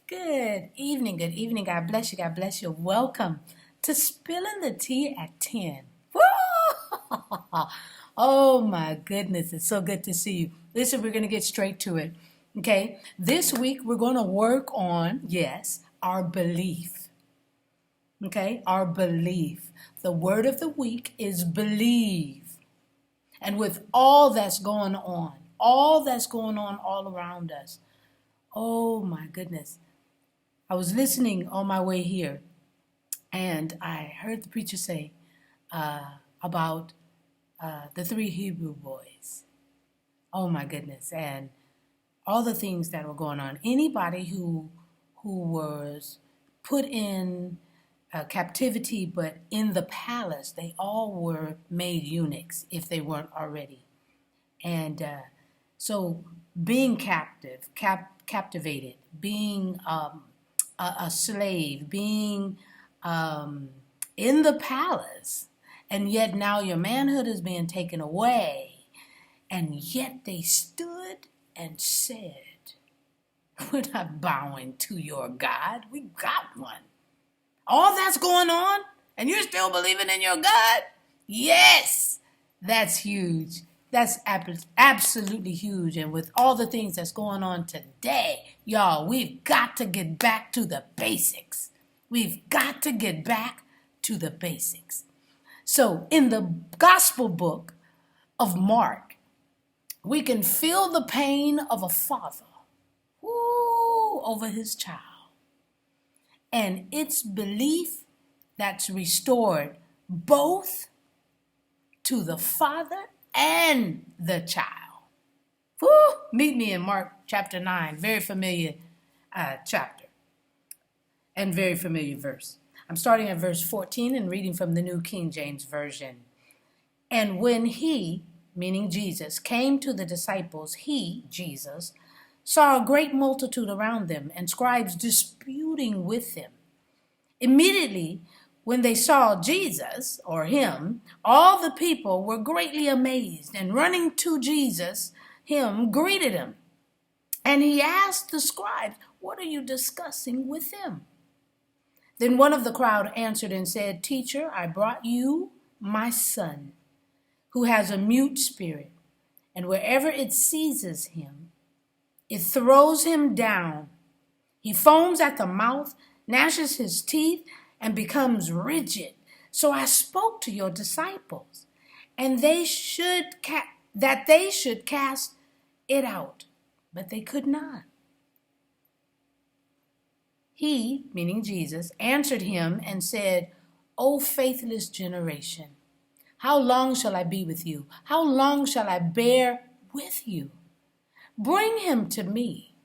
Good evening, good evening. God bless you, God bless you. Welcome to Spilling the Tea at 10. Woo! Oh my goodness, it's so good to see you. Listen, we're going to get straight to it. Okay, this week we're going to work on, yes, our belief. Okay, our belief. The word of the week is believe. And with all that's going on all around us, oh my goodness. I was listening on my way here, and I heard the preacher say about the three Hebrew boys. Oh my goodness, and all the things that were going on. Anybody who was put in captivity, but in the palace, they all were made eunuchs if they weren't already. And so being captivated, being a slave, being in the palace, and yet now your manhood is being taken away, and yet they stood and said, we're not bowing to your God. We got one. All that's going on, and you're still believing in your God? Yes, that's huge. That's absolutely huge. And with all the things that's going on today, y'all, we've got to get back to the basics. We've got to get back to the basics. So in the gospel book of Mark, we can feel the pain of a father over his child. And it's belief that's restored both to the father and the child. Meet me in Mark chapter 9, very familiar chapter and very familiar verse. I'm starting at verse 14 and reading from the New King James Version. And when he, meaning Jesus, came to the disciples, he, Jesus, saw a great multitude around them and scribes disputing with them. Immediately, when they saw Jesus, or him, all the people were greatly amazed, and running to Jesus, him, greeted him. And he asked the scribes, what are you discussing with them? Then one of the crowd answered and said, Teacher, I brought you my son, who has a mute spirit, and wherever it seizes him, it throws him down. He foams at the mouth, gnashes his teeth, and becomes rigid. So I spoke to your disciples, and they should cast it out, but they could not. He, meaning Jesus, answered him and said, O faithless generation, how long shall I be with you? How long shall I bear with you? Bring him to me.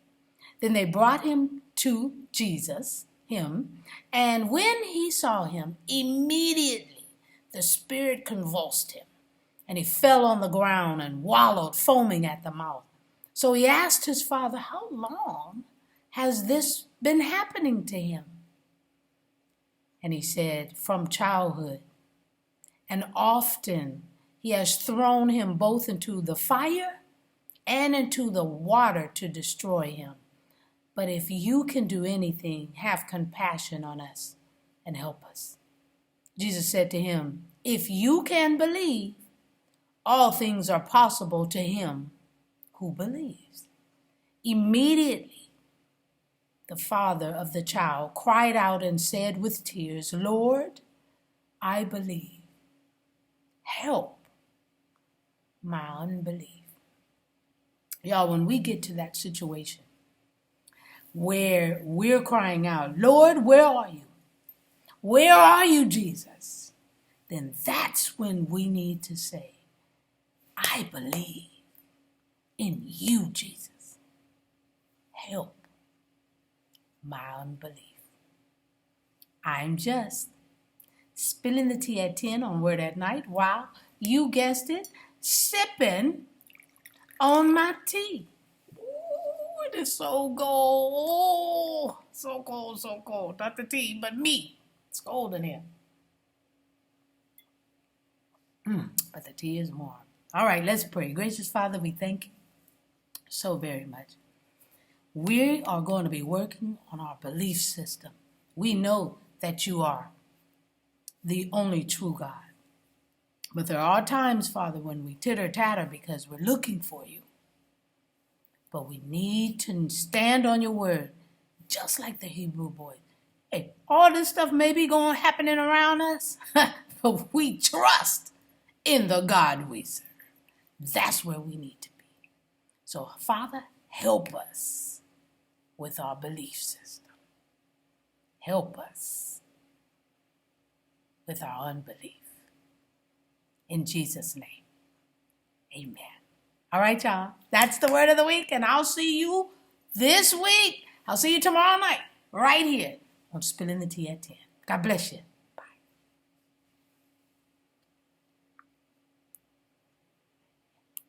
Then they brought him to Jesus, him, and when he saw him, immediately the spirit convulsed him, and he fell on the ground and wallowed, foaming at the mouth. So he asked his father, how long has this been happening to him? And he said, from childhood, and often he has thrown him both into the fire and into the water to destroy him. But if you can do anything, have compassion on us and help us. Jesus said to him, if you can believe, all things are possible to him who believes. Immediately, the father of the child cried out and said with tears, Lord, I believe. Help my unbelief. Y'all, when we get to that situation where we're crying out, Lord, where are you? Where are you, Jesus? Then that's when we need to say, I believe in you, Jesus. Help my unbelief. I'm just spilling the tea at 10 on Word at Night while, you guessed it, sipping on my tea. Ooh, it is so cold. So cold, so cold. Not the tea, but me. It's cold in here. But the tea is warm. All right, let's pray. Gracious Father, we thank you so very much. We are going to be working on our belief system. We know that you are the only true God. But there are times, Father, when we titter-tatter because we're looking for you. But we need to stand on your word, just like the Hebrew boys. Hey, all this stuff may be happening around us, but we trust in the God we serve. That's where we need to be. So, Father, help us with our belief system. Help us with our unbelief. In Jesus' name, amen. All right, y'all. That's the word of the week, and I'll see you this week. I'll see you tomorrow night, right here on Spilling the Tea at 10. God bless you.